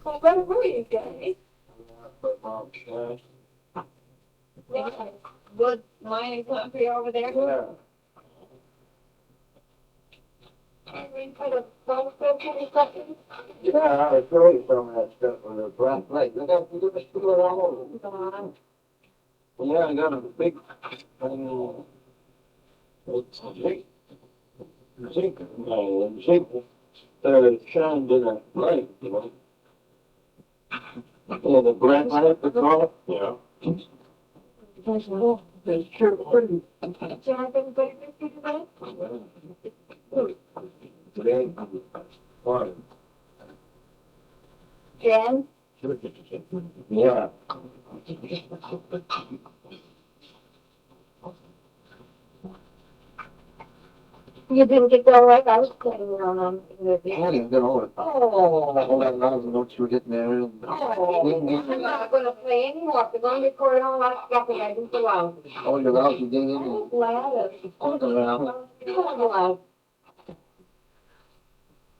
Well, where were you guys? But Mom, yeah. Good mining country over there. Yeah. We put a phone book in something. Yeah, I was great some of that stuff with the black light. Look at the school all over. Yeah, I got a big it's zinc, zinc, shined in a light, you know. Yeah, the black light, the color. Yeah. It's sure pretty. Jonathan, but you do that? Today, water. Jen? Yeah. You didn't get that right? I was playing around on the I didn't get over it. All that nonsense, don't you get married? I'm not going to play anymore because I'm recording all that stuff and I didn't go out. Oh, you're out, you did it? I'm glad of it. Oh,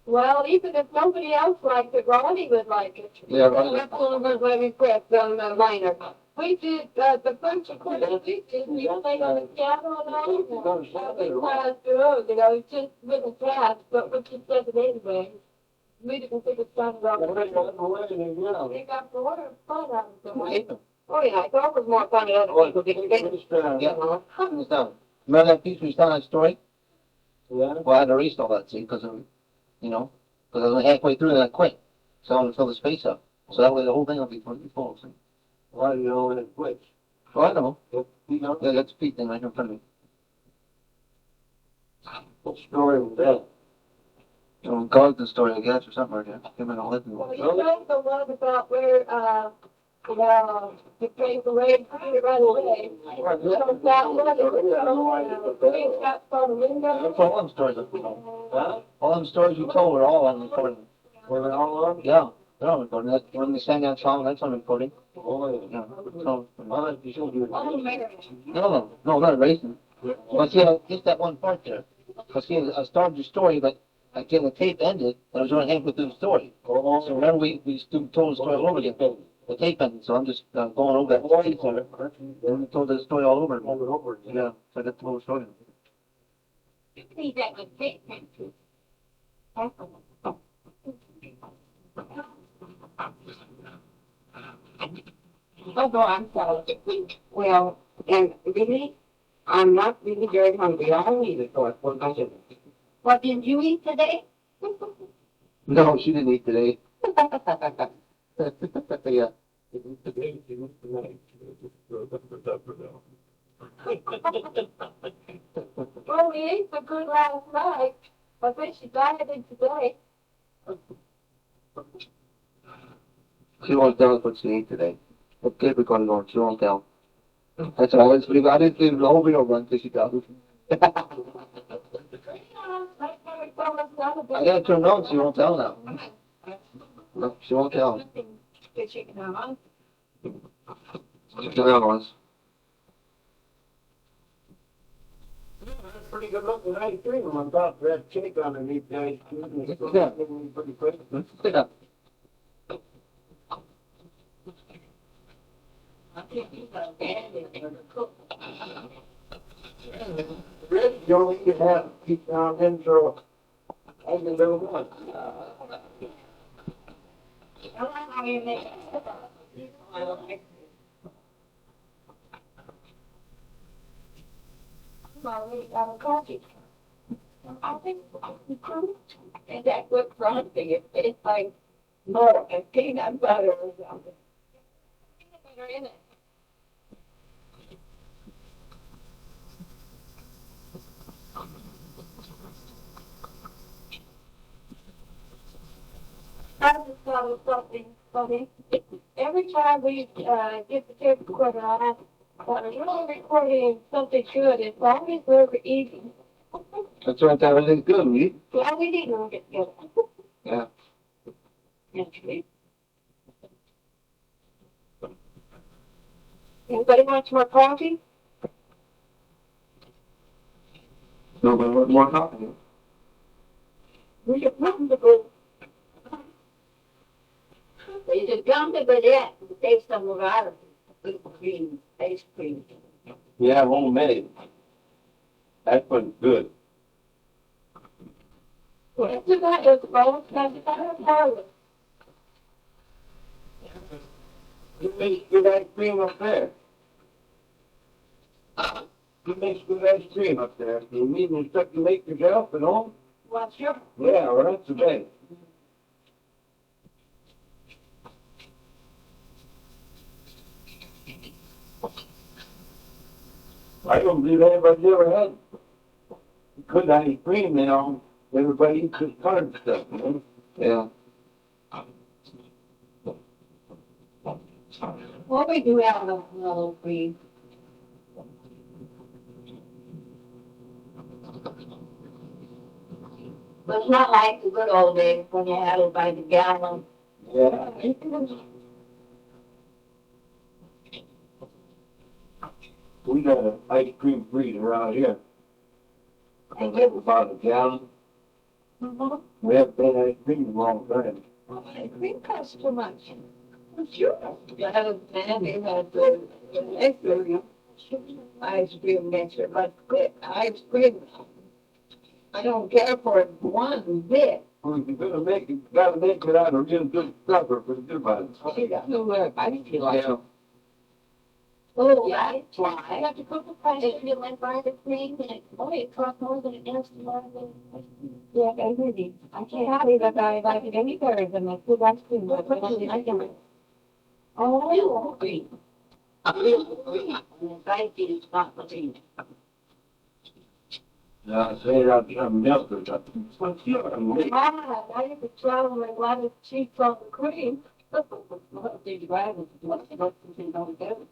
Well, even if nobody else liked it, Ronnie would like it. yeah, right. That's one of his living requests on the liner. We did the bunch of quarters we did. We played on the piano and all. Class good, you know, it's just with a class, but we just did it anyway. We didn't think it sounded right. They got the water fun out of it. Oh, yeah, I thought it was more fun than other people didn't get it. Yeah, remember that piece we was telling that story? Yeah. Well, I had to restart that, see, because you know, because I was halfway through and I quit. So I want to fill the space up. So that way the whole thing will be full. See? Why do you know when it quits? Well, I know. Yeah, that's the Pete thing right in front of me. What story was that? Garden story, I guess, or something like that. Him and all that. Well, you told the one about where, the train parade, right away. So that one, we got from the window. That's all them stories. Huh? All them stories you told were all on recording. Were they all on? Yeah, they're on recording. That's when they sang that song, that's on recording. Oh, yeah. So, you should do it. No, not racing. But see, just that one part there. Because see, I started the story, but again, the tape ended, and I was only halfway through the story. So remember, we told the story all over again. The tape ended, so I'm just going over that tape for it. And we told the story all over again. Yeah, so I got the whole story. See, that was tape. Oh, no, I'm sorry. Well, and really, I'm not really very hungry. I don't eat it for it. What did you eat today? No, she didn't eat today. Yeah. Well, we ate so good last night. I bet she dieted today. She won't tell us what she ate today. Okay, we're going on. She won't tell. That's all. I didn't leave the whole video run until she tells us. I gotta turn it on, she won't tell now. No, she won't tell. She's the other ones. Pretty good looking ice cream on top of that cake underneath the ice cream. Yeah. Pretty quick. Yeah. You only can have keep down intro. Only little one. I don't know how you make it. We got a coffee. I think and that good frosting, it tastes like more and peanut butter or something. Peanut butter in it. I just thought of something funny. Every time we get the tape recorder on, when we're recording something good, it's always very easy. That's right, everything's good, we. Yeah, we need to get together. Yeah. Actually. Anybody wants more coffee? Nobody wants more coffee. We should put them to go. come to Burnett and taste some of our green ice cream. Yeah, homemade. That one's good. It's about as well as Harlem. You make good ice cream up there. You make good ice cream up there. You mean the stuff you make yourself at home? Well, sure. Yeah, well, that's the best. I don't believe anybody's ever had good ice cream, you know. Everybody eats this card stuff, you know. Yeah. What we do out of mellow cream? But it's not like the good old days when you had it by the gallon. Yeah. We got an ice cream freezer around here. I live about a gallon. We haven't had ice cream in a long time. Ice cream costs too much. Sure. The other man, they had the ice cream mixer, but ice cream, I don't care for it one bit. Well, if you're gonna make it, gotta make it out of real good stuff or for good ones. You got to work, I think you like. Yeah. Oh, yeah, I try. I have to put the price if you like buy the cream, and it costs more than it does to buy the. Yeah, I really, I can't believe that I like it any better than the food ice cream, but I can. Oh, green. Green, and the ice cream is not the green. Yeah, say that something else or something. Well, sure, I used to try with a lot of cheese on the cream. What did you buy? What did you do?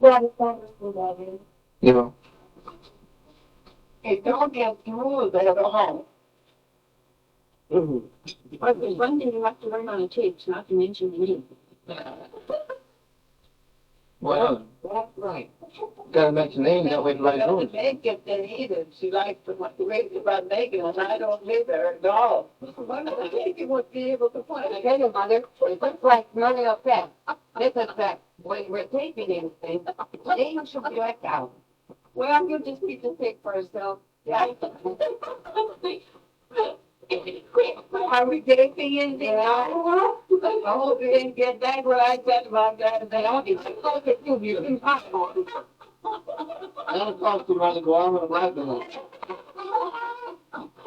Yeah, it's wonderful, that is. Yeah. It don't get smooth at all. But there's one thing you have to learn on the tapes, not to mention me. Well, That's right. gotta mention names that way everybody knows. Make it that either. She likes to raise about making, and I don't live there at all. What do I think you would be able to put? I tell you, Mother, it looks like money effect. This effect, when we're taping anything, they should be left out. Well, you just need to take for yourself. Yeah. Are we taping anything now? I hope you didn't get that what I said about that. They all need to look at you. You're impossible. That'll cost you money to go on and laugh at it.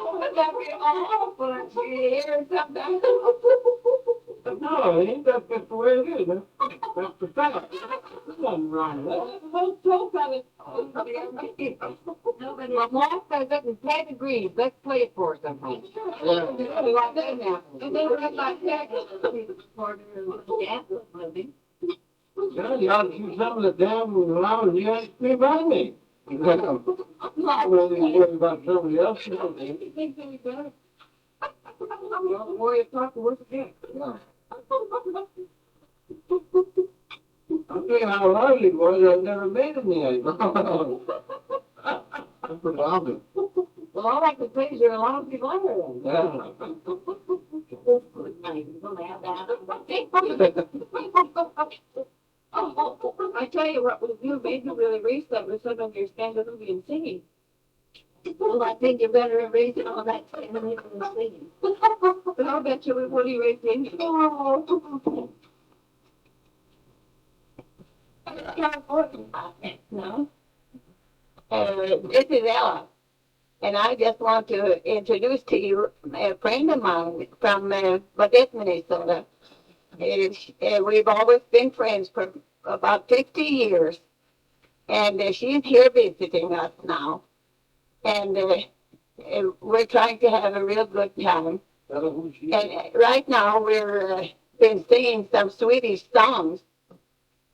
Would that be awful to hear something? no, it ain't that just the way it is. That's the fact. There's nothing wrong with that. Nobody. Well, Mark says it in pedigree. Let's play it for someone. Yeah. And they were like that. Yeah, you ought to see some of the damn lousy ice cream I make. I'm not really worried about somebody else. The more you talk, the worse it gets. Yeah. I'm thinking how lousy it was, I've never made any ice cream. I'm pretty lousy. Well, all I can say is you're a lousy liar then. Yeah. I tell you what, with you, made you really raise that with some of your scandinavian and singing. Well, I think you better erase all that Scandinavian singing. But I'll bet you we would erase English. No. This is Ella. And I just want to introduce to you a friend of mine from Modesto, Minnesota. We've always been friends for about 50 years. And she's here visiting us now. And we're trying to have a real good time. And right now we're been singing some Swedish songs.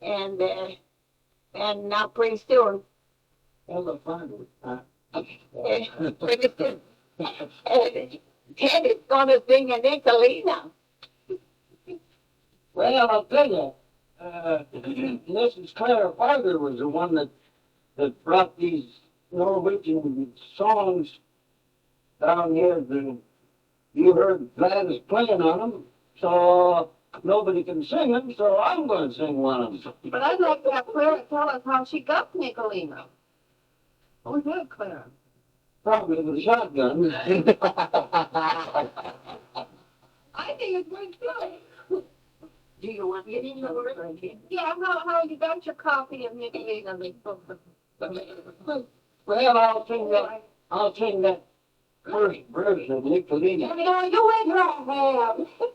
And now pretty soon. Ted is going to sing an Nicolina. Well, I'll tell you, Mrs. Clara Farther was the one that brought these Norwegian songs down here to You heard Gladys playing on them, so nobody can sing them, so I'm gonna sing one of them. But I'd like to have Clara tell us how she got Nicolino. Oh, good, Clara. Probably with a shotgun. I think it's worth good. Do you want me to get over it? Yeah, how you got your copy of Nicolino? Well, I'll sing that first verse of Nicolino.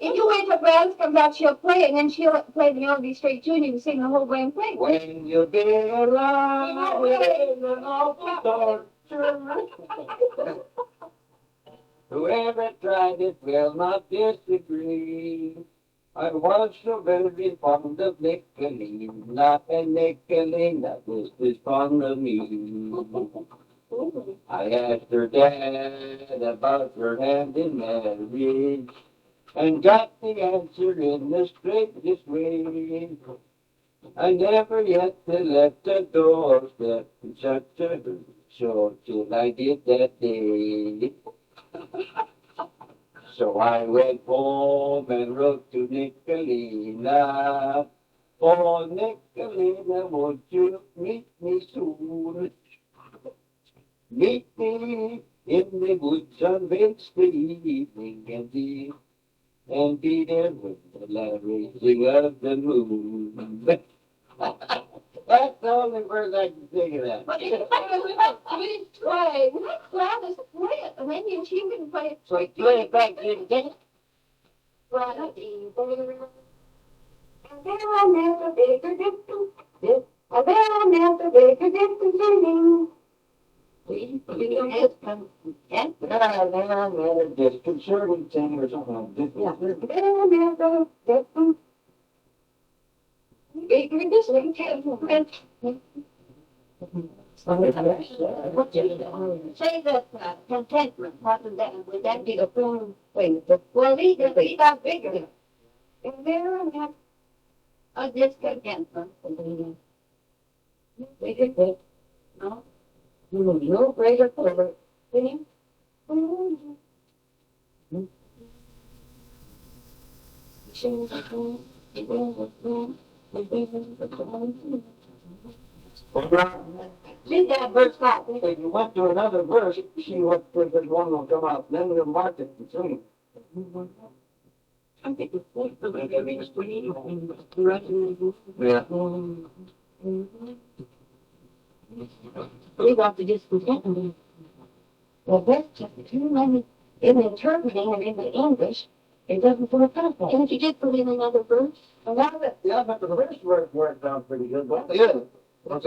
If you wait till Gladys comes out, she'll play it, and then she'll play the Melody Straight Junior and sing the whole damn thing. When you get around with an awful torture, whoever tried it will not disagree. I was so very fond of Nicolina, and Nicolina was as fond of me. I asked her dad about her hand in marriage, and got the answer in the straightest way. I never yet left the doorstep in such a short till I did that day. So I went home and wrote to Nicolina. Oh, Nicolina, won't you meet me soon? Meet me in the woods on Wednesday evening and be there with the rising of the moon. That's the only word I can think of that. But please play. Let Gladys play it, and then she can play it. So play it back to you again. Disconcerting thing or something. Say that contentment, would that be a firm thing? Well, he got bigger. And there and that, a discontentment. Bigger thing. No? No greater clever thing. See that verse out. If you went to another verse, see what this one will come out, then we'll mark it and sing. Yeah. We got the discontentment. Well, that's just too many in interpreting and in the English. It doesn't work out. Can't you just put in another verse? Yeah, but the first verse worked out pretty good, but yeah. But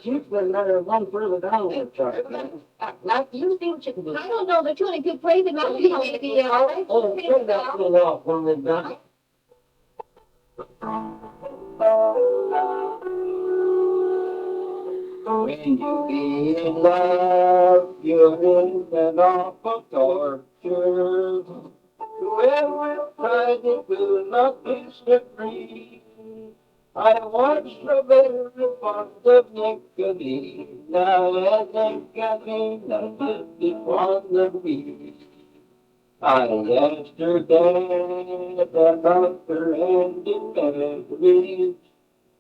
you put another one further down the chart. Now, you see what you can do. I don't know that you could play the melody, maybe, all right? Oh, turn that little off when we're done. When you be in love, you're in an awful torture. Whoever tried it will not be set free. I was so very fond of Nicolina, and Nicolina is fond of me. I asked her dad about her hand in marriage,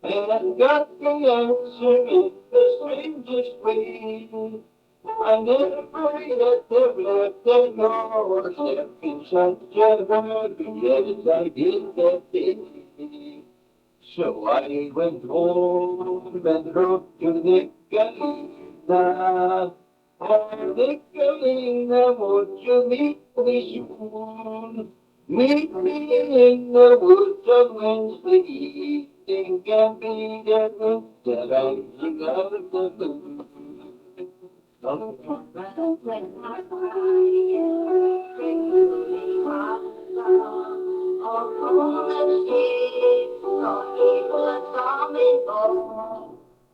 and got the answer in the strangest way. I never yet have left the doorstep in such a hurry as I did that day. So I went home and wrote to Nicolina. Oh, Nicolina, won't you meet me soon? Meet me in the woods on Wednesday evening and be there with the rising of the moon.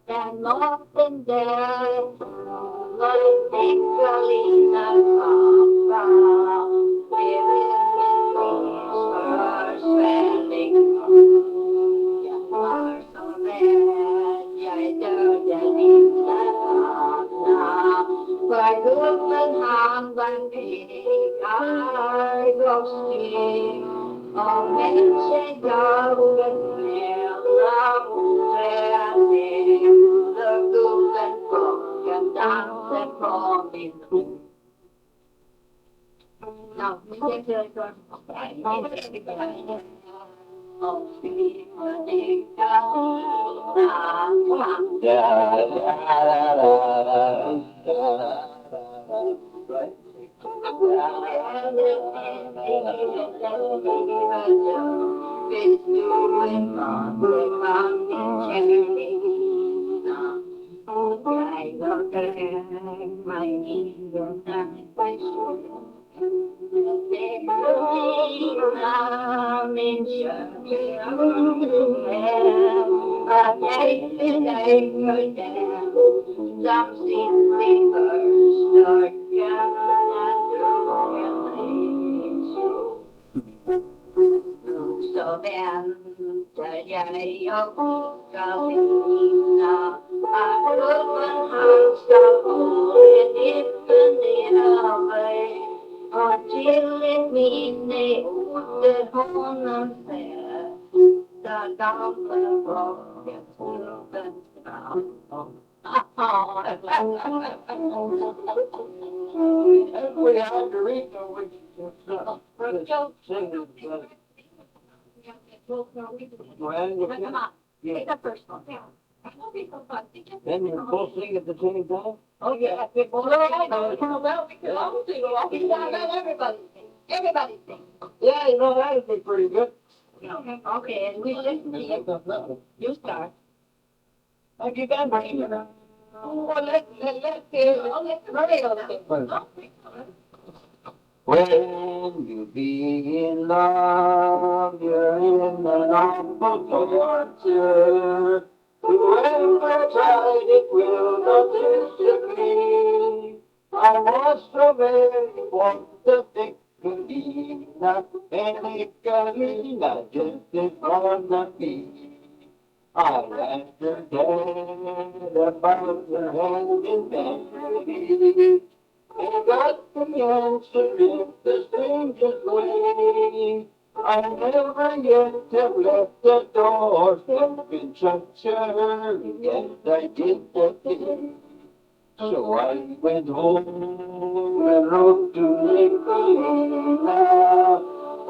And nothing there, like Nicolina from first spelling. You are so bad, I don't believe that now. By goodman hand and pig, I go No, we can't do it. So then, until it means they the home of there, the dolphin gets moving down. If we had to read them, we could sing it. Well, Come on, take the first one down. then you're both singing at the same time? Oh, yeah. Everybody sings. Yeah, you know, that'd be pretty good. Okay, and we listen to you. You start. Like you got my Well, let's hurry on it. When you be in love, you're in an awful torture. Whoever tried it will not disagree. I was so very want to think Nicolina, and Nicolina just didn't wanna be. I asked her dad about her hand in bed, and got the answer in the strangest way. I never yet have left the door open such a yes, I did that day. So I went home and wrote to Nicolina.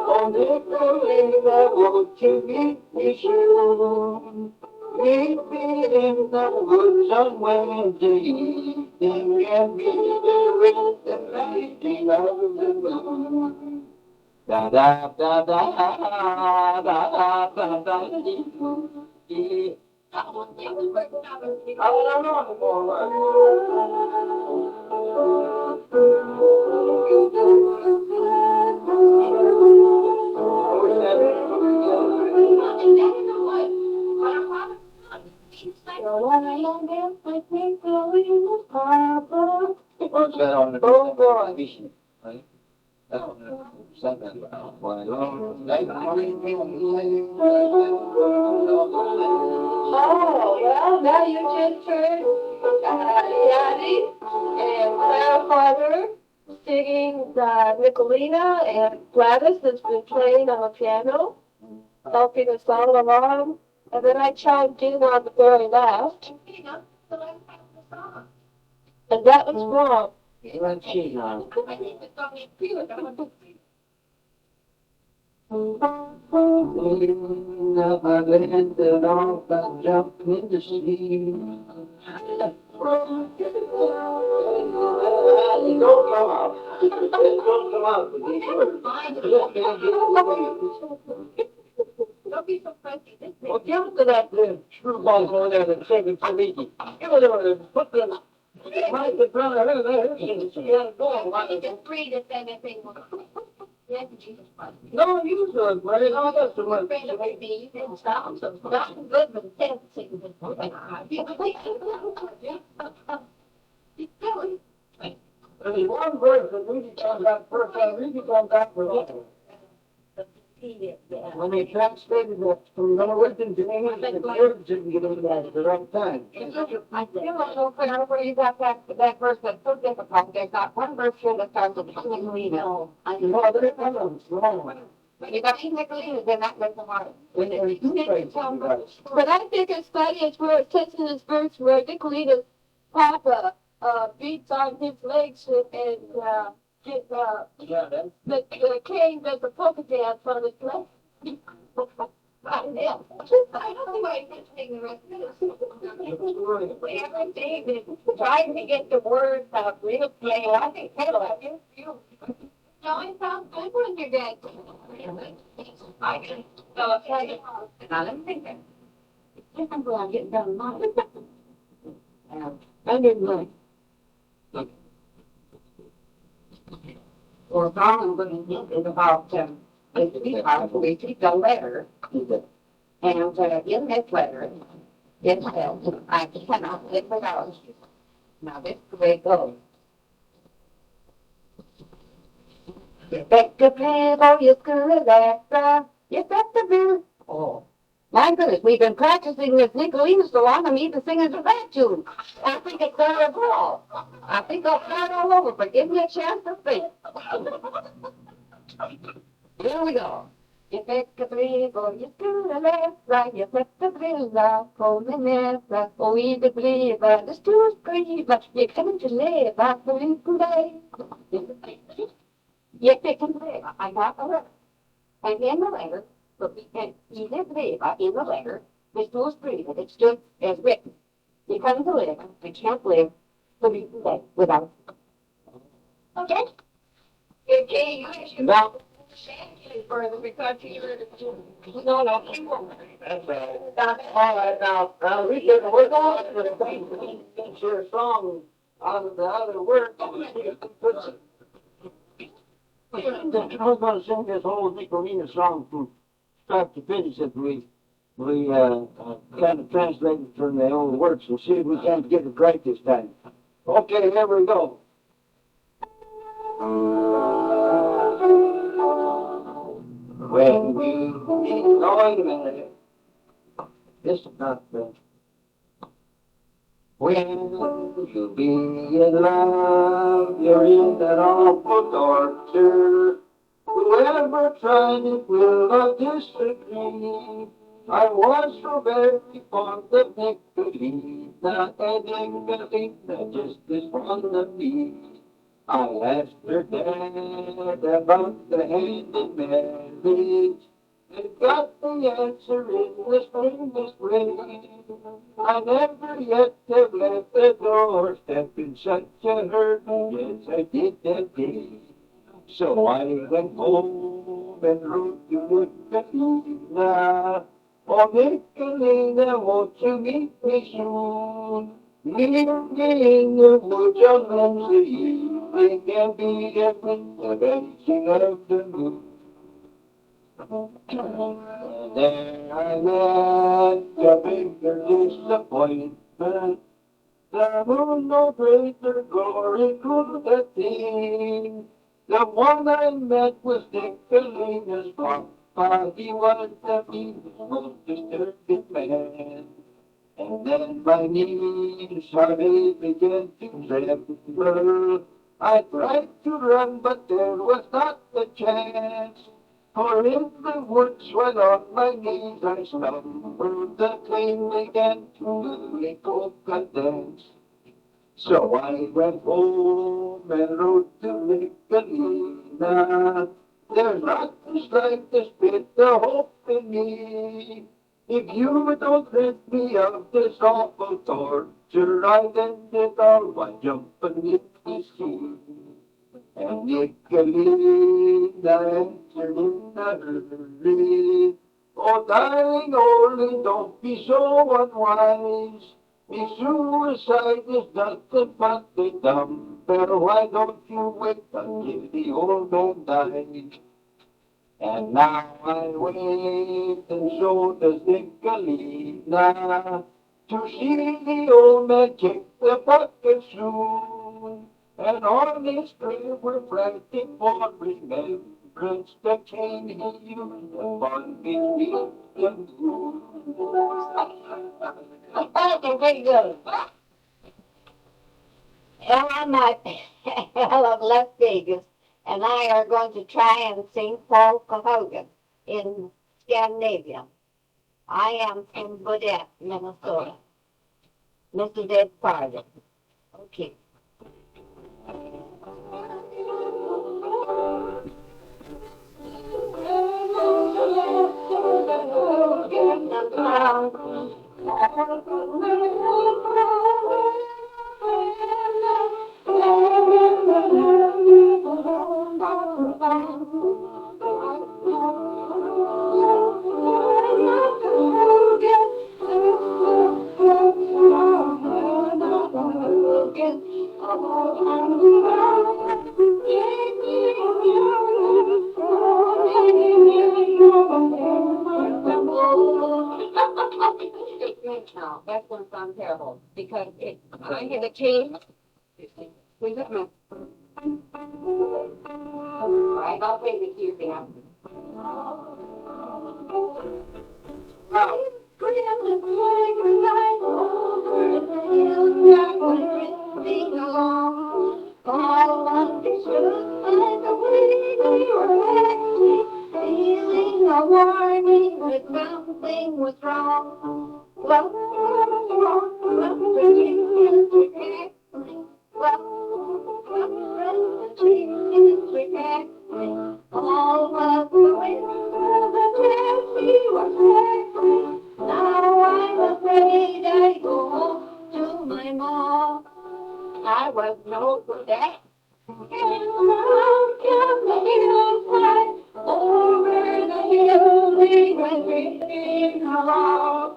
Oh, Nicolina, won't you meet me soon? Meet me in the woods on Wednesday evening and be there with the lighting of the moon. Da da da da da da da da dee. I don't What's that on the? Oh, boy. Right? That's on the second. Oh, well, now you just heard Daddy and Clara Carter singing Nicolina, and Gladys has been playing on the piano, helping us all along. And then I chimed in on the very last. And that was wrong. Let's see now. I landed off and jumped in the sea. Don't come out. Don't come out with these words. Don't be so funny. Well, give it to that screwball over there that's shaking so easy. Give it over there. Put the mic in front of her there. She had it going. Just breathe if anything will. Yes, Jesus Christ. No, you do it, buddy. I got so much. Afraid of me, you didn't stop. So stop Goodman dancing with There's one verse that really comes out first, and really comes out for later. When they translated it from Norwegian to English, the words didn't get in there at the right time. I still don't know where you got that verse that's so difficult. There's not one verse here that starts with Nicolina. No, there's wrong. But you got two Nicolinas in that verse of art. When there's two places, right. But I think it's funny is where it says in this verse where Nicolina's papa beats on his legs and get Yeah, that's the king does the polka dance on his leg. I don't know why I can't take the rest of this. Everything is trying to get the words out real plain. I think Taylor, you. No, it sounds good when you're dead. I can. So, okay. Now, let me think that. I'm going to get done mine. I didn't know. Or Brian was thinking about, we received a letter, and in this letter, it says, I cannot live without you. Now, this is the way it goes. You bet the bill, oh, you good extra. You bet the bill. Oh, my goodness, we've been practicing this Nicolina so long, I'm even singing to that tune. I think it's better as well. I think I'll start all over, but give me a chance to sing. Here we go. You bet the bill, oh, you good extra. You bet the bill, oh, the extra. Oh, we believe, the stew's pretty, but you can't live, I believe today. Yes, they can live. I got the letter. And in the letter, but we can either live in the letter, which was printed, it stood as written. You come to live, we can't live, so we can live without. Okay? Okay, you should not say further because you're. No, you won't. That's all right, now, Richard, we're going to get your song out of the other words. I was going to sing this whole Nicolina song from start to finish if we kind of translate it from the old words and see if we can't get it right this time. Okay, here we go. When you wait a minute. This is not good. When you be in love, you're in that awful torture. Whoever tried it will not disagree. I was so very fond of Nicolina, and Nicolina just as fond of me. I asked her dad about the hand in marriage, and got the answer in the strangest way. I never yet have left the doorstep in such a hurry as I did that day. So I went home and wrote to Nicolina. Oh, Nicolina, won't you meet me soon? Meet me in the woods on Wednesday evening and be there with the rising of the moon. There I met a bigger disappointment. There was no greater glory could attain. The one I met was Nicolina's papa. He was the most disturbing man. And then my knees suddenly began to tremble. I tried to run, but there was not a chance. For in the woods, when on my knees I stumbled, the train began to do a polka dance. So I went home and wrote to Nicolina. There's not the slightest bit of hope in me. If you don't rid me of this awful torture, I'd end it all by jumping in the sea. And Nicolina answered in a hurry, oh, darling, only don't be so unwise. Me suicide is nothing but the dumper. Why don't you wait until the old man dies? And now I wait, and so does Nicolina, to see the old man kick the bucket soon. And on this grave we're planting for remembrance Prince that came here, one big Okay, very good. Emma Hell of Las Vegas and I are going to try and sing Paul Cahogan in Scandinavia. I am from Gwinnett, Minnesota. Mr. Dave Carter. Okay. Now, that's going to sound terrible because I had a change. Wait a minute. All right, I'll play with you there. Something was wrong. All of the winds of the was now I'm afraid I go home to my mom. I was no good at. Over the hill we went drifting along.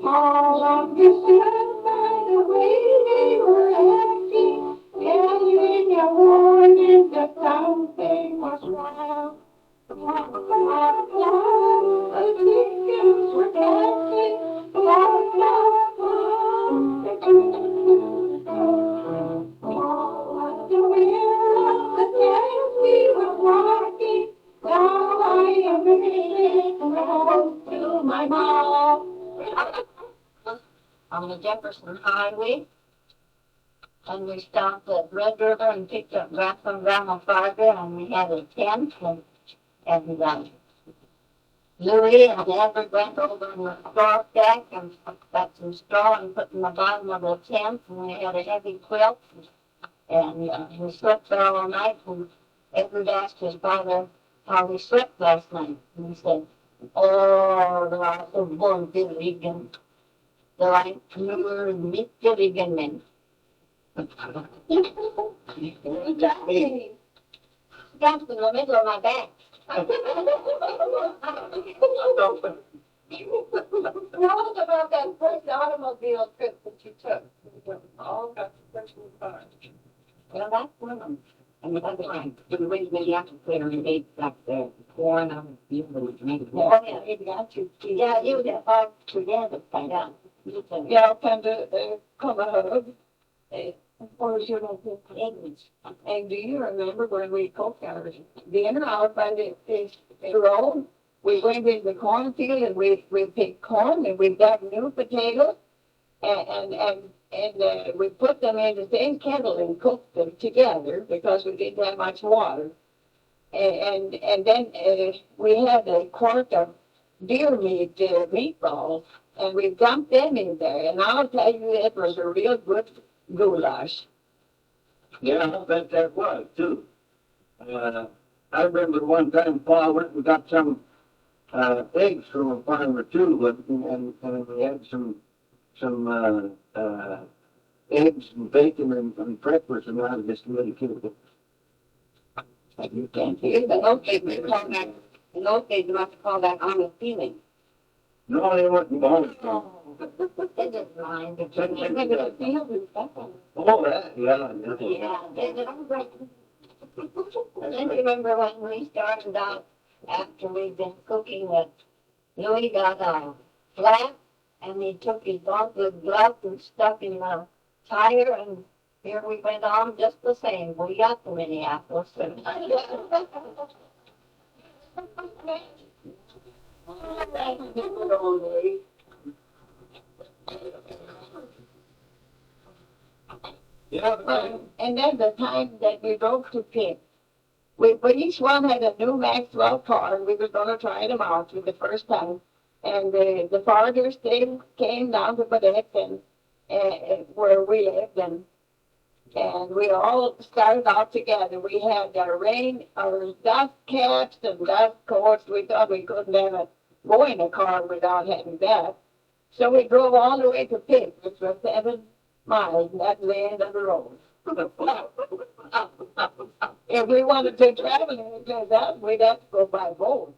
All of the sun by the way they were acting, carrying your warning that something was wrong. The chickens were dancing, all of the wind of the dance we were walking. Now I am ready home to my mom. On the Jefferson Highway, and we stopped at Red River and picked up Grandma Fargo, and we had a tent, and Louis and Edward went over in the straw stack and got some straw and put in the bottom of the tent, and we had a heavy quilt, and we slept there all night, and Edward asked his father how we slept last night, and he said, "Oh, det var så vondt i ryggen. Det var en knurr mitt i ryggen min." Just in the middle of my back. Tell us about that first automobile trip that you took. All got special cars. Well, that's one of them. And the other one, the way after clear and made back there, corn on the field was made. Oh, yeah, it got you. Yeah, you got all together, find out. Jag kan komma ihåg. Or was your English? And do you remember when we cooked our dinner out by the road? We went in the cornfield and we picked corn and we got new potatoes and we put them in the same kettle and cooked them together because we didn't have much water. And then we had a quart of deer meat meatballs and we dumped them in there. And I'll tell you, it was a real good goulash. Yeah, I bet that was too. I remember one time Pa went and got some eggs from a farmer too, and we had some eggs and bacon and breakfast, and I was just really cute. You can't hear that. Okay, we call that, in those days, you have to call that honest feeling. No, they weren't born. They didn't mind. Oh, that, yeah. Yeah, they didn't. Then you remember when we started out after we'd been cooking that Louis got a flat and he took his gauntlet glove and stuck in the tire and here we went on just the same. We got to Minneapolis. Yeah, And then the time that we drove to pick, we each one had a new Maxwell car, and we were gonna try them out for the first time. And the fathers, they came down to Quebec and where we lived, and we all started out together. We had our dust caps and dust coats. We thought we couldn't go in a car without having that. So we drove all the way to Pitt, which was 7 miles, and that's the end of the road. If we wanted to travel like that, we'd have to go by boat.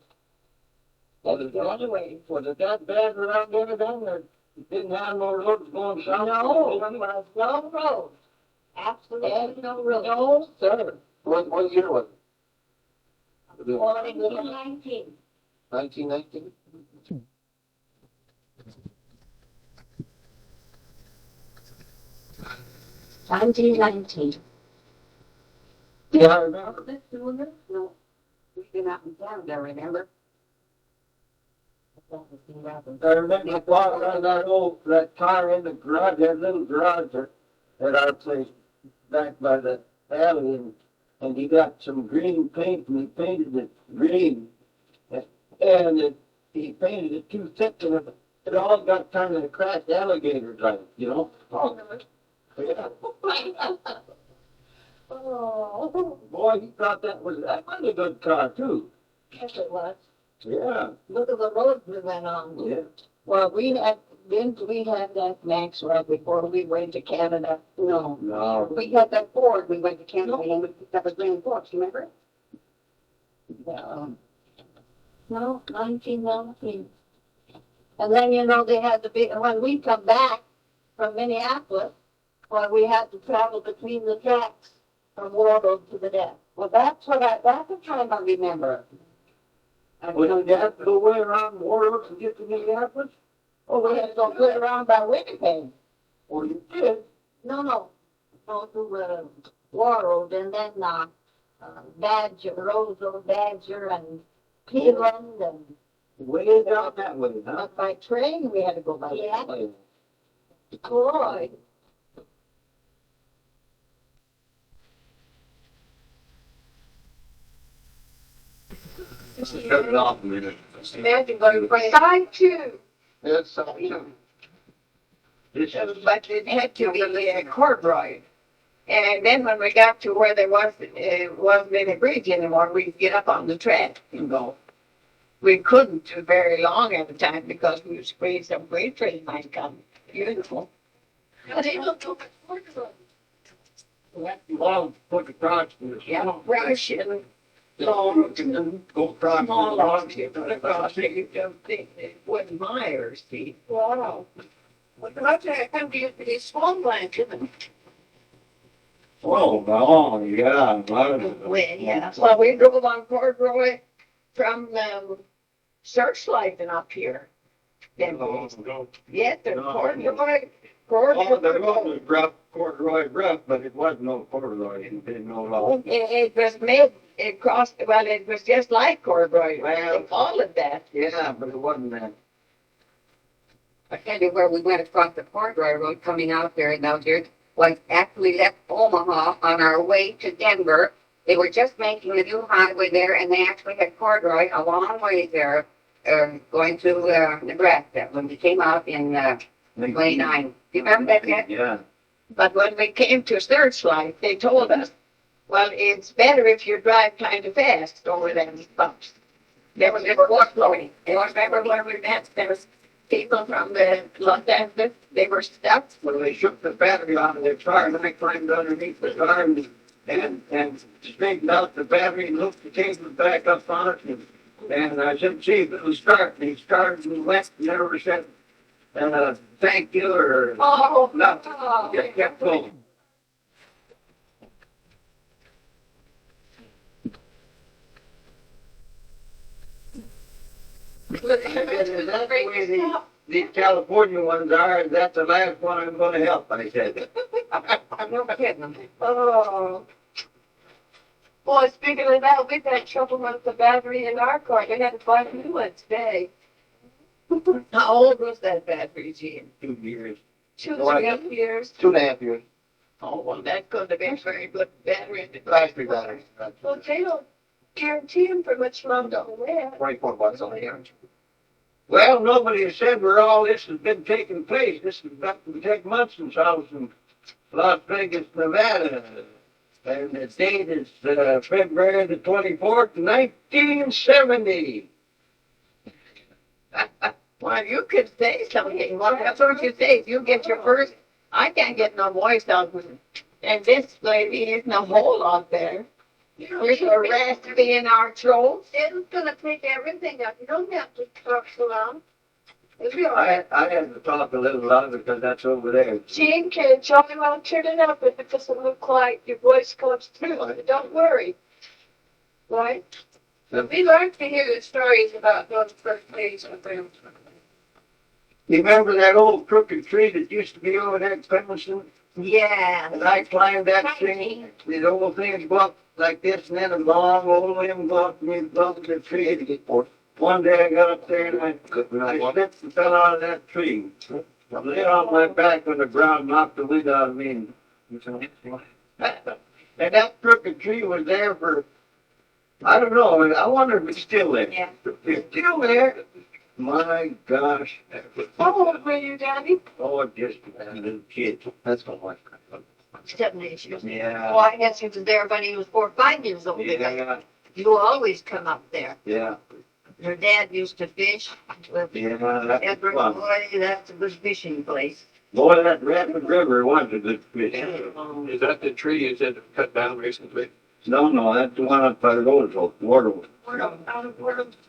That's the only way. was it that bad around there then, or didn't have no roads going south? No, there was no road. Absolutely no road. No, sir. What year was it? 19. 1919? Yeah, I remember. No, we've been out in Canada, remember? I remember walking around that car in the garage, that little garage at our place back by the alley, and he got some green paint and he painted it green. And he painted it too thick and it all got kind of cracked alligator like, you know? Yeah. Oh, Boy, he thought that was a good car too. yes it was. Yeah, Look at the roads we went on. yeah. Well, we had that Maxwell before we went to Canada. No. No. We had that Ford, we went to Canada, and we picked up a Grand Forks, remember? Yeah. No, 1919. And then, they had the big, when we come back from Minneapolis, well, we had to travel between the tracks from Warroad to the deck. Well, that's the time I remember. Well, you have to go way around Warwick to get to Minneapolis? Oh, we had to go clear around by Winnipeg. Or you did? No. Go through Warroad and then Badger, Roseville, Badger, and Peeland, and Way down that way, huh? by train we had to go by. Yeah. Boy. Shut it off a minute. Imagine going from side two. It's something. But it had to be corduroy. And then when we got to where there wasn't any bridge anymore, we'd get up on the track and go. We couldn't do very long at a time because we was afraid some freight train might come. Beautiful. Long put across the Yeah, brush and logs and go across small the logs you put across it. You don't think it wasn't Myers, see? Wow. Well, I come to use these small blankets. Oh, yeah. Well, we drove on corduroy from Searchlight and up here. Then yes, the corduroy. Oh, the road was rough, corduroy rough, but it wasn't no corduroy, it didn't no law. It was made, it was just like corduroy. Well, They called it that. Yeah, but it wasn't that. I tell you where we went across the corduroy road coming out there in those years was actually left Omaha on our way to Denver. They were just making a new highway there, and they actually had corduroy a long way there, going to Nebraska when we came out in 29. Do you remember that yet? Yeah. But when we came to Searchlight, they told us, well, it's better if you drive kind of fast over them bumps. They were just flowing. And remember when we met, there was people from the Los Angeles, they were stuck. Well, they shook the battery out of their car, and I climbed underneath the car and straightened out the battery and hooked the cable back up on it. And I said, see if it will start. And he started and went, never said, thank you or nothing. Just kept going. That's the way these California ones are, that's the last one I'm gonna help, I said. I'm no kidding. Oh, Well, speaking of that, we've had trouble with the battery in our car. We had to buy a new one today. How old was that battery, Gene? 2 years. 2.5 years. 2.5 years. Oh, well, that could have been very good battery. Factory battery. Well, they don't guarantee them for much longer than that. $24 on here. Well, nobody has said where all this has been taking place. This has got to take months since I was in Las Vegas, Nevada. And the date is February the 24th, 1970. Well, you could say something. Well, that's what you say. If you get your first, I can't get no voice out of it. And this lady isn't a whole lot there. There's a raspy in our throats. It's gonna take everything out. You don't have to talk so loud. It'll be all right. I had to talk a little louder because that's over there. Gene, can Charlie won't turn it up if it doesn't look like your voice comes through. Don't worry. Right? We like to hear the stories about those first days with them. You remember that old crooked tree that used to be over there at Clemson? Yeah. And I climbed that thing, the old thing go up like this, and then a long old limb go up and above the tree. One day I got up there and I slipped and fell out of that tree. I lay on my back on the ground, knocked the wind out of me. And that crooked tree was there for, I don't know, I wonder if it's still there. Yeah. If it's still there, my gosh. How old were you, Daddy? Oh, just a little kid. That's my wife. 7 years. Yeah. Well, I guess he was there when he was 4 or 5 years old. Yeah, You always come up there. yeah, Your dad used to fish with yeah, that was Edward fun. Boy. That's a good fishing place. Boy, that Rapid River was a good fish. Is that the tree you said cut down recently? No, that's the one up by the Roosevelt, Waterville.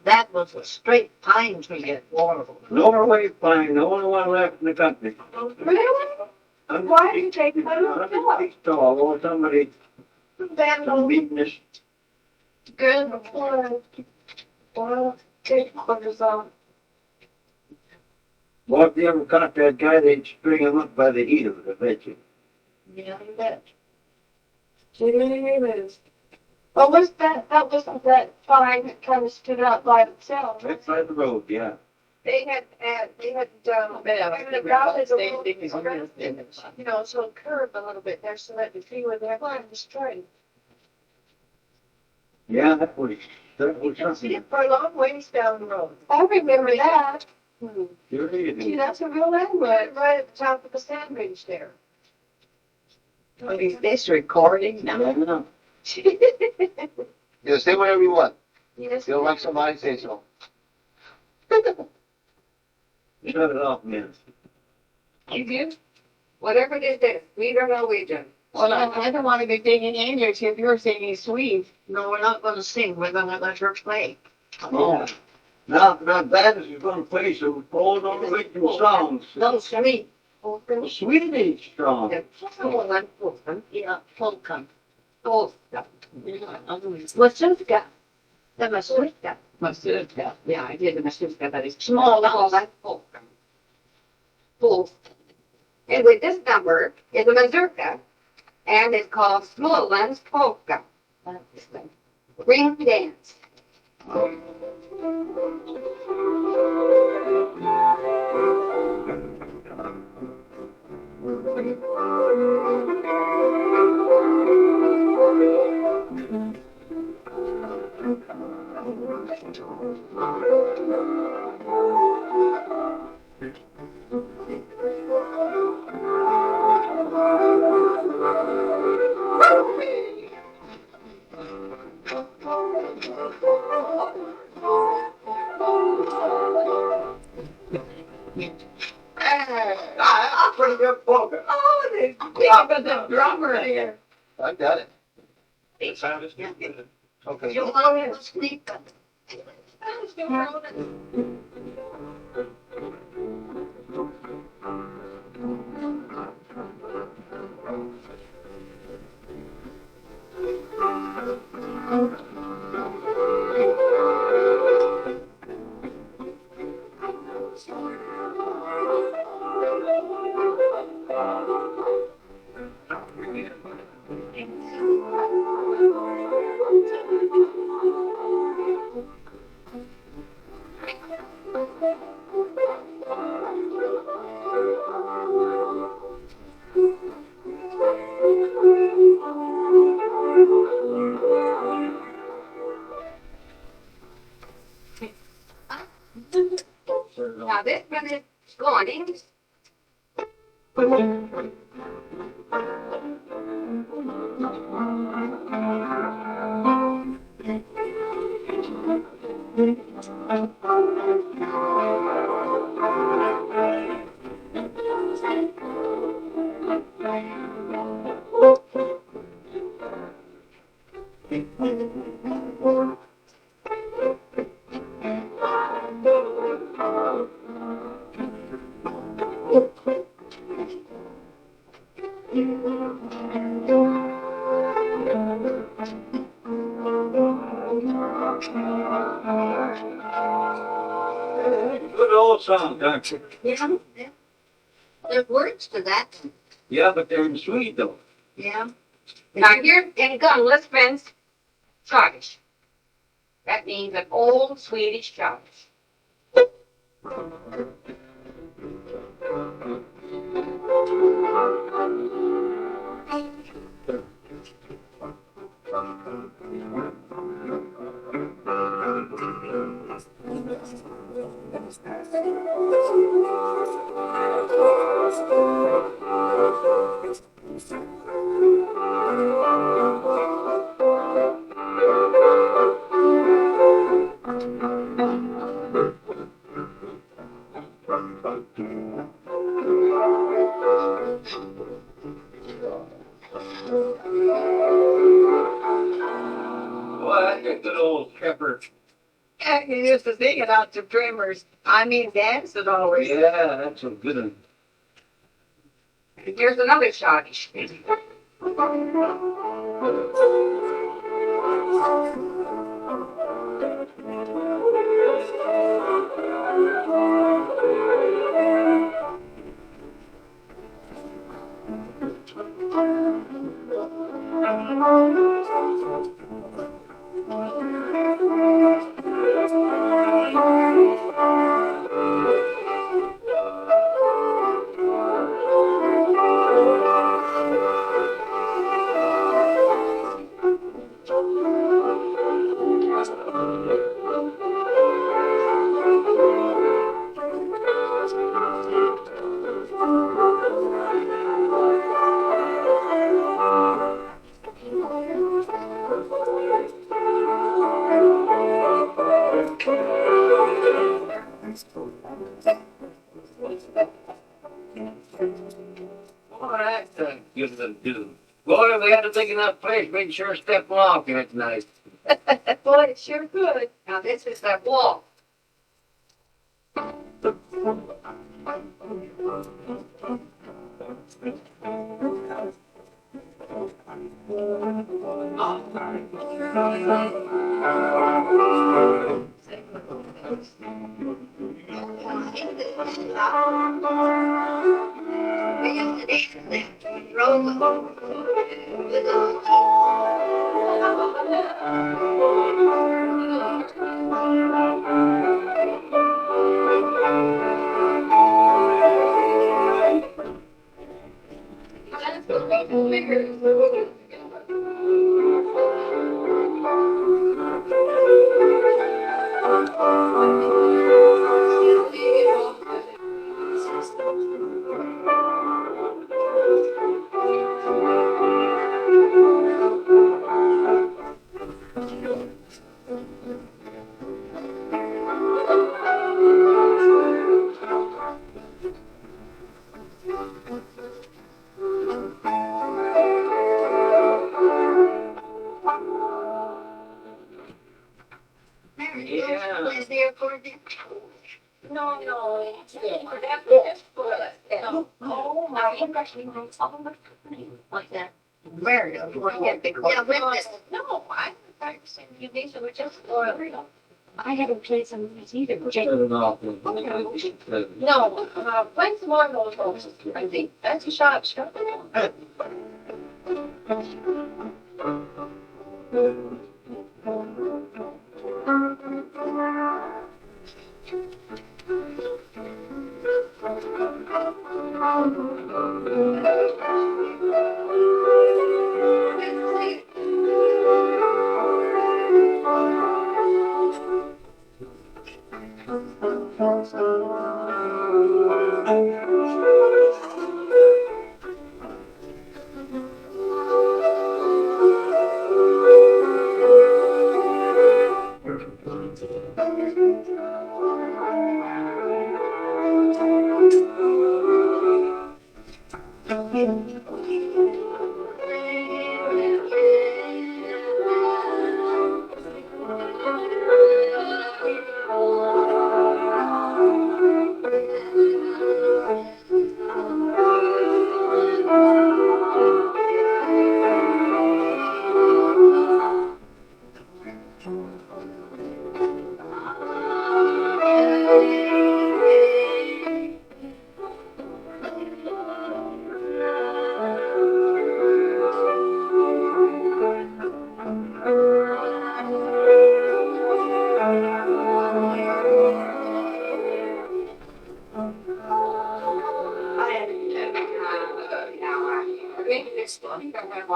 That was a straight pine tree at Waterville. Norway pine, the only one left in the country. Really? Why did you take that 100 off? feet tall, oh, somebody, some beating us. Good. Well, take quarters off. Boy, if you ever caught that guy, they'd string him up by the heel, I bet you. Yeah, you bet. Jeez. Well, was that wasn't that pine that kind of stood out by itself. Right by the road, yeah. They had the ground is a little, you know, so curved a little bit there so that the tree when they're flying was straight. Yeah, that was You can see something. it for a long ways down the road. I remember that. Sure Gee, is. that's a real landmark, right at the top of the sand ridge there. Is this recording now? Yeah. Yeah, say whatever you want. Yes. If you don't like somebody, say so. Shut it off, man. You do? Whatever it is, we don't know, we do. Well, I don't want to be digging in here if you're singing sweet. No, we're not going to sing. We're going to let her play. Oh. Now that is going to play some old original songs. No, sweet. Swedish songs. Yeah, polka. Masuska. The Masuska. Masuska. Yeah, I did the Masuska, but it's Small small. house. That's polka. Full. Anyway, this number is a mazurka, and it's called Smolensk Polka. Ring dance. I'm pretty good polka. Oh, they think about the drummer here. I got it. The sound is good. Okay. You want to sneak up. Now this one is gone in. Good old song, country. Yeah. There's words to that. Yeah, but they're in Swede though. Yeah. Now here in Gunless fence, Scottish. That means an old Swedish Scottish. Boy, that's a good old pepper. Yeah, you used to sing it out to dreamers. I mean, dance it always. Yeah, that's a good one. And here's another Scottish. Boy, that's a good one too. Boy, we had to take enough place, made sure step off here tonight. Boy, it sure could. Now this is that wall. Yeah. Is there for the No, no. Oh, my gosh, like that. Where you want to get big? Yeah, with this. No, I saying you these were just I haven't played some of these either. Turn it off. No, when's more of those? I think that's a shot.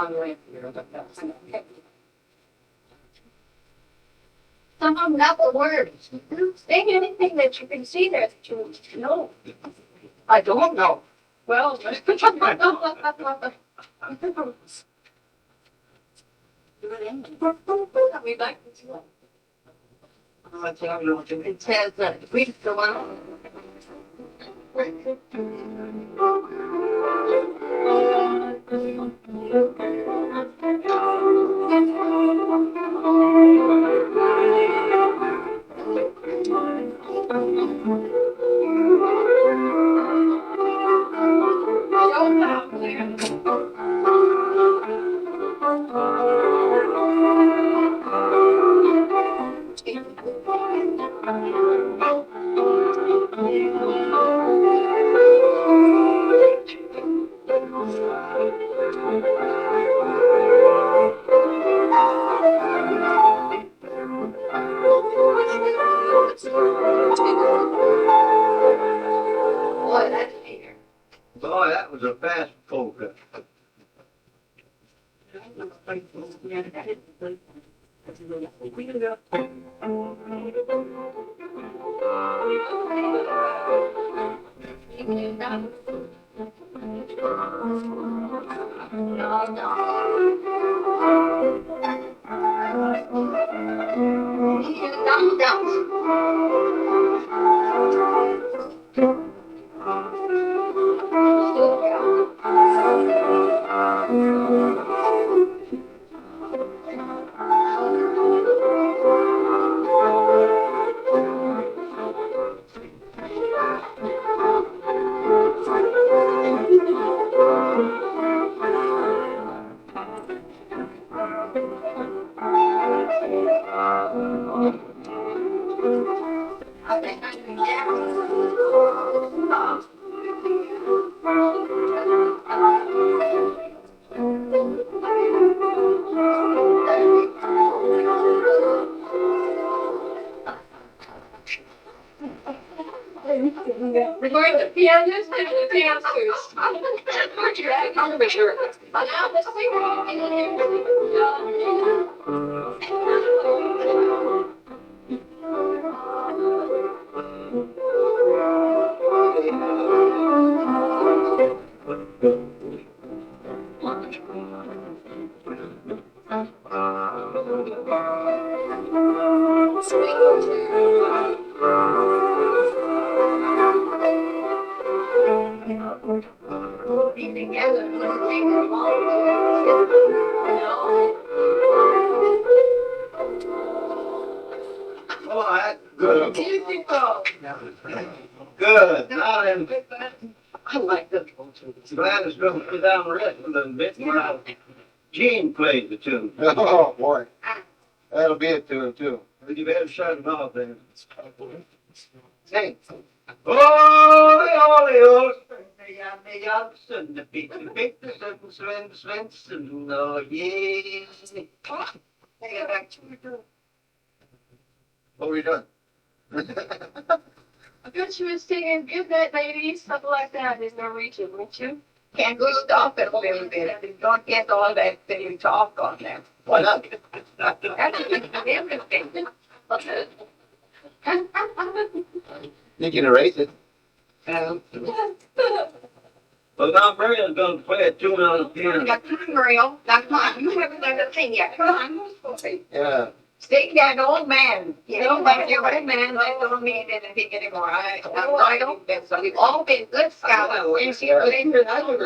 long way here. Some of them got the words. Say anything that you can see there that you know. I don't know. Well. We like this one. It says that we the one. Boy, that's Peter. Boy, that was a fast polka. We're going to pianists and the dancers. Now the Oh, that's good. Beautiful. Good. Now then, I like this one too. glad it's going to be down written a bit while Gene played the tune. Oh, boy. That'll be a tune, too. You better shut it off then. Sing. Oh, Jansen, the Peter Svensson, oh, yeah. What were you doing? I bet you were singing Good Night Ladies, something like that in Norwegian, weren't you? Can't we stop it a little bit? Don't get all that silly talk on there. Why not? That's everything. You can erase it. Well, now Maria's going to play a tune on the piano. Now, come on, Muriel. Now, come on. You haven't done a thing yet. Come on. Yeah. Sing that old man. You know, like your old man, that don't mean anything anymore. I don't think so. We've all been good scouts. And she played her that one.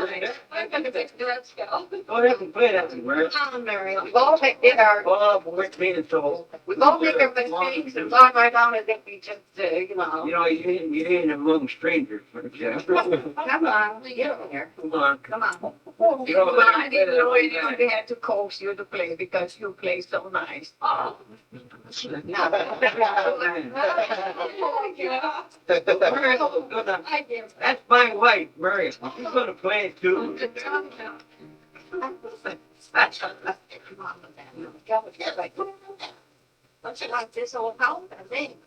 I'm going to be good scout. Go ahead and play that one, Maria. Come on, Muriel. We've all did our, Oh, boy, it's me so. we've all made our mistakes and gone right on as if we just, you know. You know, you ain't among strangers, for example. Come on, get over here. Come on. Come on. You know, Come on, I didn't know we had to coax you to play because you play so nice. Oh. No. That's my wife, Mary. She's gonna play it too. Don't you like this old house? I think.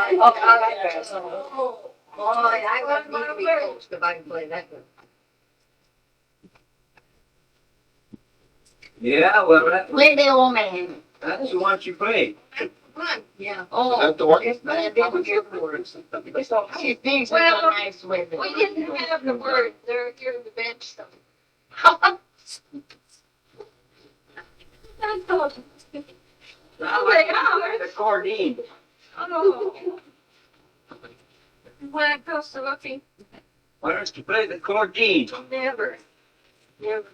Boy, I wouldn't want to be coached if I could play that good. Yeah, well, Play the old man. that's the one you played. Come on. Yeah. Is Oh. that the one? It's not a big words. She thinks it's a nice way. We didn't have the word. They're here in the bench stuff. The Cordine. Oh. When it goes to looking, Why don't you play the Cordine? never. Never.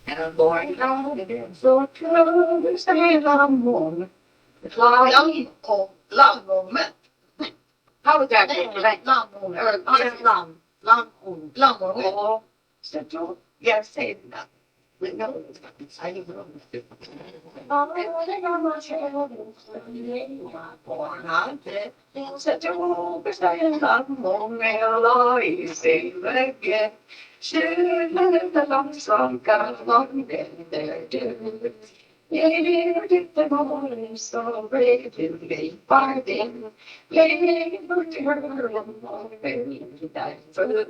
And boy, no, so true, say long moment. Long moment. How was that? Long moment. Long moment. Oh, said you, yeah, say that. We know. I don't know. Such a hope is I love more I say again. Should have the long song got long there too. You did the morning so brave to be parting. Labor to her and die for.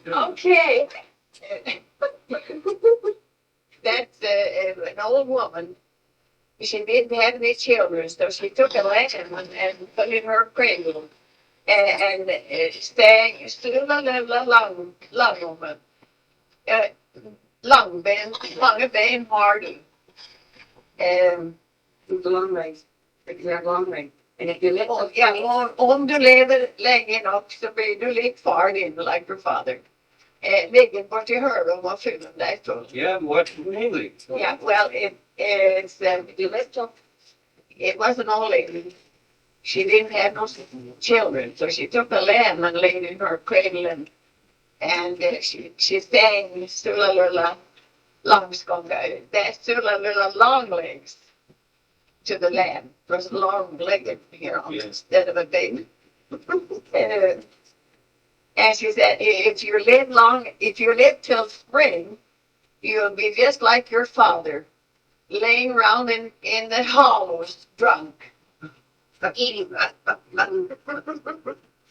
Okay. That's an old woman. She didn't have any children, so she took a lamb and put it in her cradle and sang still a long woman. Long been hardy. Long race. Exact long race. En ik wil om du lever länge nog så blir du lik far din, like your father. Liggen bort till hör om vad fyllen där så. Yeah, what's mainly? Yeah, well, it wasn't only, she didn't have no children, so she took a lamb and laid it in her cradle and she sang Sula Långskånga, that's Sula Long Legs to the lamb. It was long-legged, instead of a baby. And she said, if you live till spring, you'll be just like your father, laying around in the hollows, drunk, eating.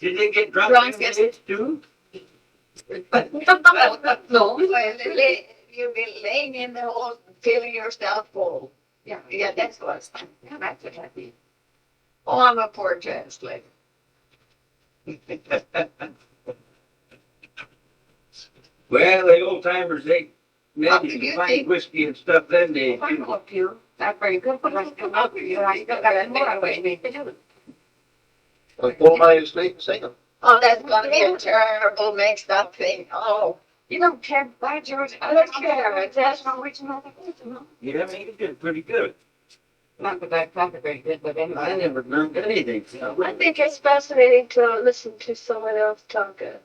Did they get drunk Drunk in as- this too? No, you'll be laying in the hole, feeling yourself full. Yeah, that's what. That's what I mean. Oh, I'm a poor translator. Well, the old timers, they How maybe could you find think- whiskey and stuff then they I know a few. Not very good, but I come up with you. I still got more way to do. Like, pull my sleep and sing them. Oh, that's gonna be a terrible mixed up thing. Oh, you don't care, by George, I don't care. That's not original. Yeah, I mean, you did pretty good. Not that that's not very good, but I anyway. never learned anything. I think it's fascinating to listen to someone else talk a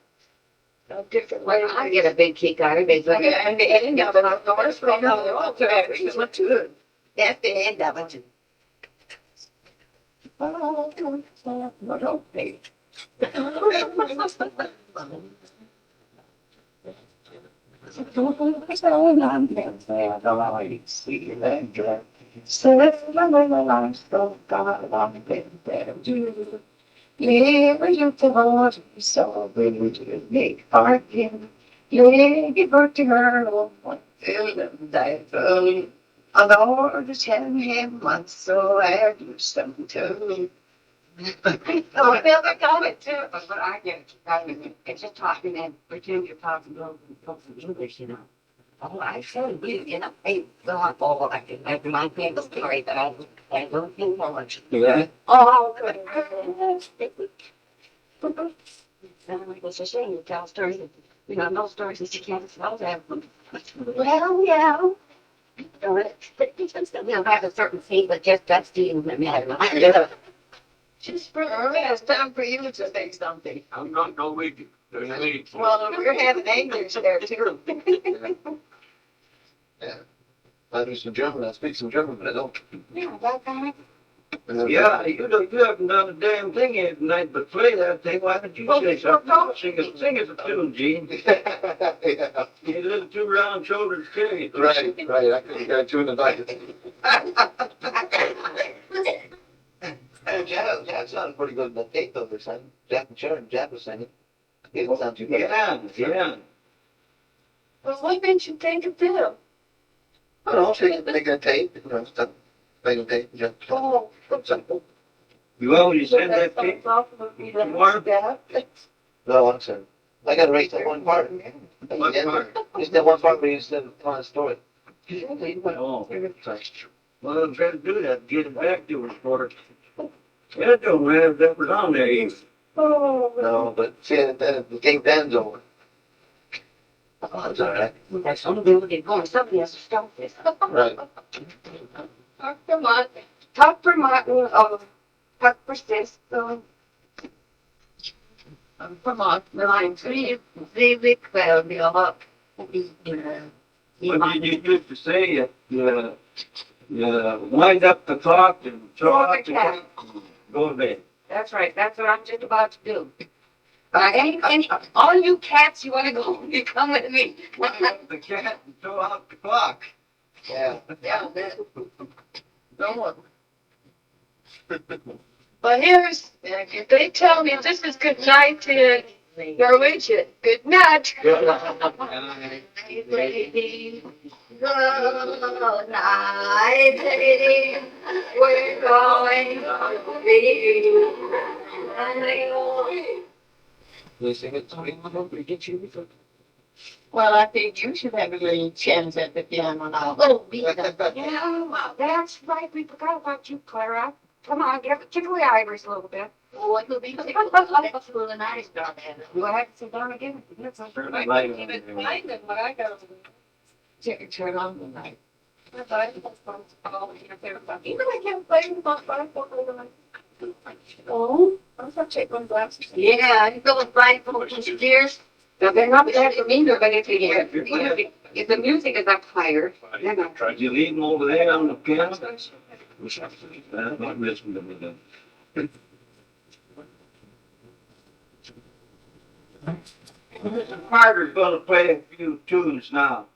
different Well, I language. get a big kick out of it. But and the end of it, of course, we know the author actually went to it. That's the end of it. Oh, don't pay. Lever to water, so we to make parking. Lägger bort till hörn fyllen därför. Alla har du känner hemma så är du som tull. Oh, never got it too. But I get it. It's just talking and pretend you're talking broken English, you know. Oh, I said, you know, hey, go on, oh, I can have my famous story that I don't think much. Yeah. Oh, good. It's a shame you tell stories, you know, no stories that you can't tell them. Well, yeah. We'll have a certain thing, but just that's the matter. Just for, it's time for you to say something. I'm not Norwegian. There's me. Well, we're having English there too. I do some German, I speak some German, but I don't. Yeah, that kind of. Yeah, you haven't done a damn thing here tonight but play that thing. Why don't you say something? Sing us a tune, Gene. Yeah, You're a little too round shouldered to carry it. right. I couldn't get a tune tonight. Hey, Jab sounded pretty good in the tape though, this time. Jab and Sharon, Jab was singing. It didn't sound too bad. Yeah. Well, what makes you think of them? I don't know, she's making a tape, you know, stuff, making a tape, Jab. Oh, Simple. You always send that tape. Mark? No, I'm sorry. I gotta erase that one part. What part? Just that one part where you said telling a story. Oh, Sorry. well, I'm trying to do that, get it back to us for it. Yeah, it don't matter if that was on there even. No, but see, then the King Ben's over. Oh, it's all right. There's somebody who get going, somebody has to stop this. Right. Talk for Martin, talk for Cisco. Vermont, Line 3, Zivik, well, be up. What did you used to say? You wind up the clock and throw out the cat. Go to bed. That's right, that's what I'm just about to do. All you cats, you wanna go, you come with me. Wind up the cat and throw out the clock. Yeah. Yeah. but here's, if they tell me this is good night to Norwegian, good night. Good night, lady, we're going to be. They sing it sweet. Well, I think you should have a little chance at the piano now. Oh, yeah, that's right, we forgot about you, Clara. Come on, tickle the ivories a little bit. Oh, it will be that's really nice down there. Do I have to sit down again? That's a bird. I can't even find it, but I got to turn on the night. You know, I can't play with my phone. Oh, I'm gonna take my glasses. Yeah, you go with blindfolds and ears. Now, they're not bad for me, but if the music is up higher, then I Did you leave them over there on the piano? Not listening to me then. Mr. Carter's gonna play a few tunes now.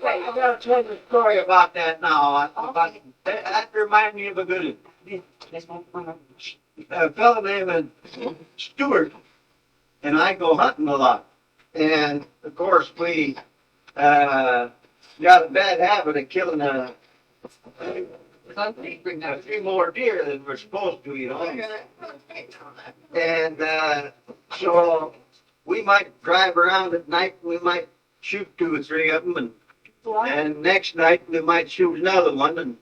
I gotta tell you a story about that now. That reminds me of a good a fellow named Stewart and I go hunting a lot. And of course we got a bad habit of killing a few more deer than we're supposed to, you know. And so we might drive around at night, we might shoot 2 or 3 of them, and next night we might shoot another one. And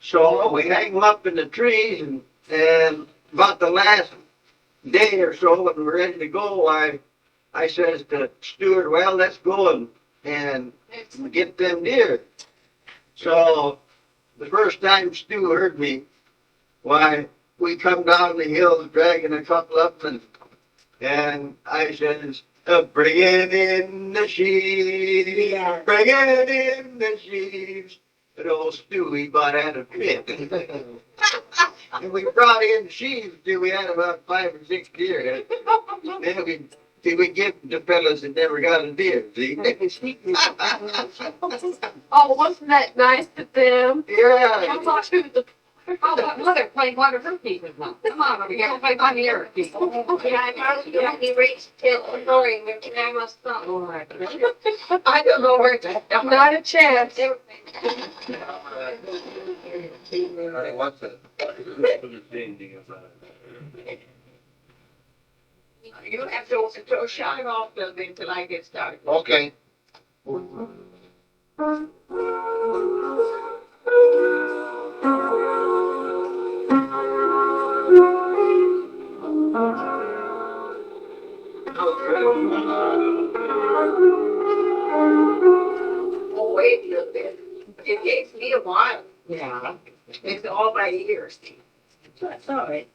so we hang them up in the trees, and about the last day or so when we're ready to go, I says to Stuart, well, let's go and get them deer. So the first time Stu heard me, why, we come down the hill dragging a couple up, and I says, bring it in the sheaves, bring it in the sheaves. And old Stu, he about had a fit. And we brought in the sheaves till we had about 5 or 6 deer. Then we give the fellas that never got a deer, see? Oh, wasn't that nice of them? Yeah. How about who the Oh, but mother played one of her pieces now. Come on over here, play one of your pieces. Yeah, he reached till Lori, and I must not. I don't know where to. Not a chance. What's it? You have to shut off the thing till I get started. Okay. Oh, wait a little bit. It takes me a while. Yeah. It's all my ears. That's all right.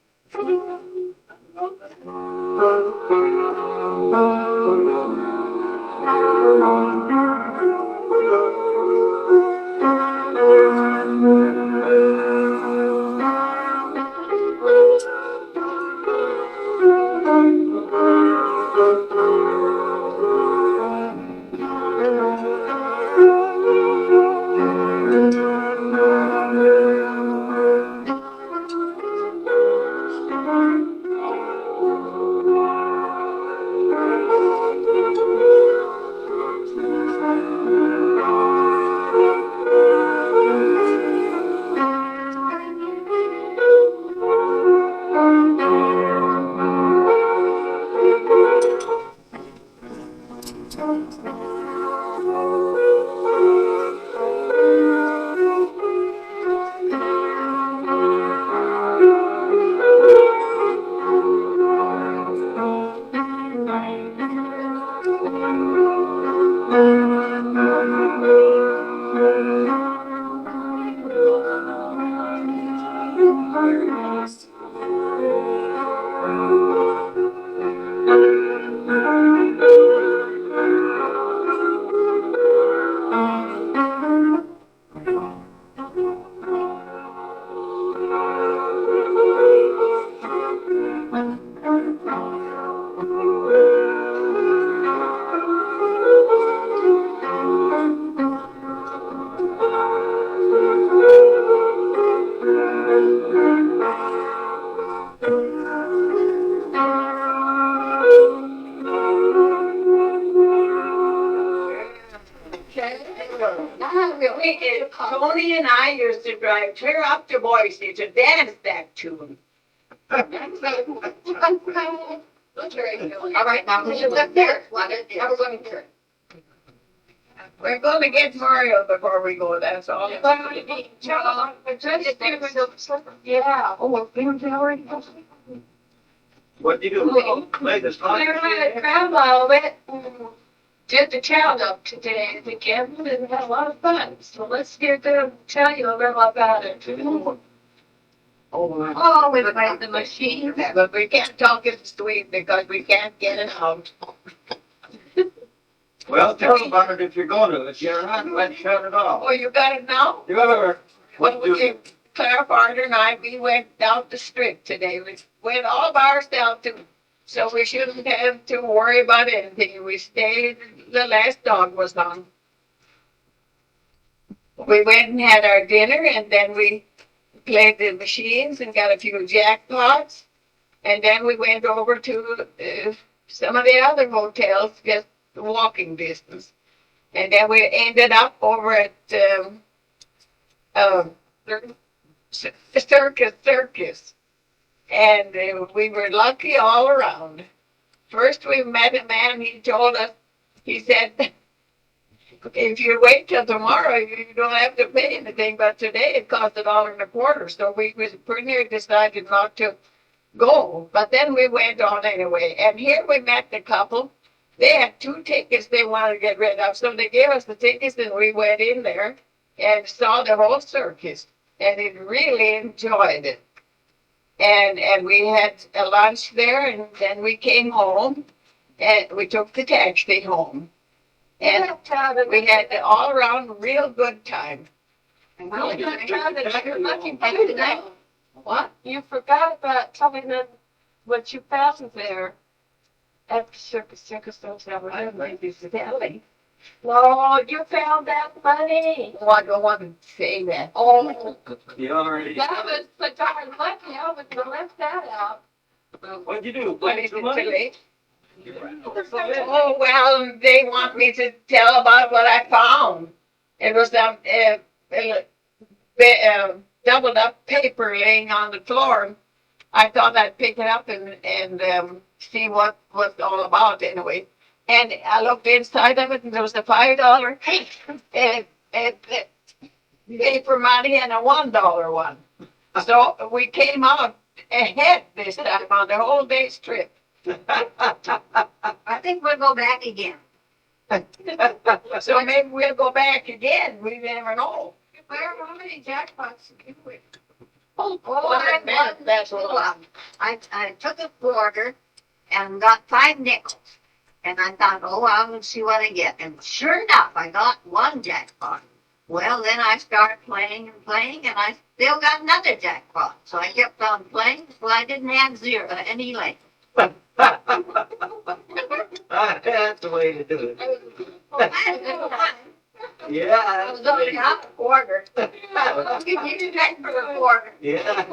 Tony and I used to drive clear up to Boise to dance that tune. All right, now, we should look there. Now we're going to. We're gonna get Mario before we go, that's all. Yeah. Oh, well, things already. What do you do? Play the song? We're at Grandma went and did the count up today at the campus and had a lot of fun. So let's get them to tell you a little about it. Oh, we played the machine, but we can't talk it sweet because we can't get it out. Well, tell them about it if you're going to. If you're not, let's shut it off. Oh, you got it now? Sure. Well, What do you? Claire Farter and I, we went down the strip today. We went all by ourselves too. So we shouldn't have to worry about anything. We stayed, the last dog was on. We went and had our dinner and then we played the machines and got a few jackpots. And then we went over to some of the other hotels, just walking distance. And then we ended up over at Circus. And we were lucky all around. First we met a man, he told us, he said, if you wait till tomorrow, you don't have to pay anything, but today it cost $1.25. So we pretty near decided not to go, but then we went on anyway. And here we met the couple. They had 2 tickets they wanted to get rid of, so they gave us the tickets and we went in there and saw the whole circus. And we really enjoyed it. And we had a lunch there, and then we came home, and we took the taxi home. And we had an all-around real good time. What? You forgot about telling them what you found there at the circus. Circus don't have a maybe Sally. No, you found that money. Oh, I don't want to say that. Oh, You already. that was such darn lucky. I was gonna left that out. What'd you do? What Play is some it money? today? Oh, well, they want me to tell about what I found. It was doubled up paper laying on the floor. I thought I'd pick it up and see what was all about anyway. And I looked inside of it and there was a $5 paper money and a $1 one. So we came out ahead this time on the whole day's trip. I think we'll go back again. So maybe we'll go back again. We never know. Where, how many jackpots did you win? Oh, I won that's two a of lot. them. I took a quarter and got 5 nickels. And I thought, oh, I'll see what I get. And sure enough, I got one jackpot. Well, then I started playing and playing, and I still got another jackpot. So I kept on playing, so I didn't have any left. That's the way to do it. Well, I had a good time. I Yeah. was only half a quarter. You did that for a quarter. Yeah.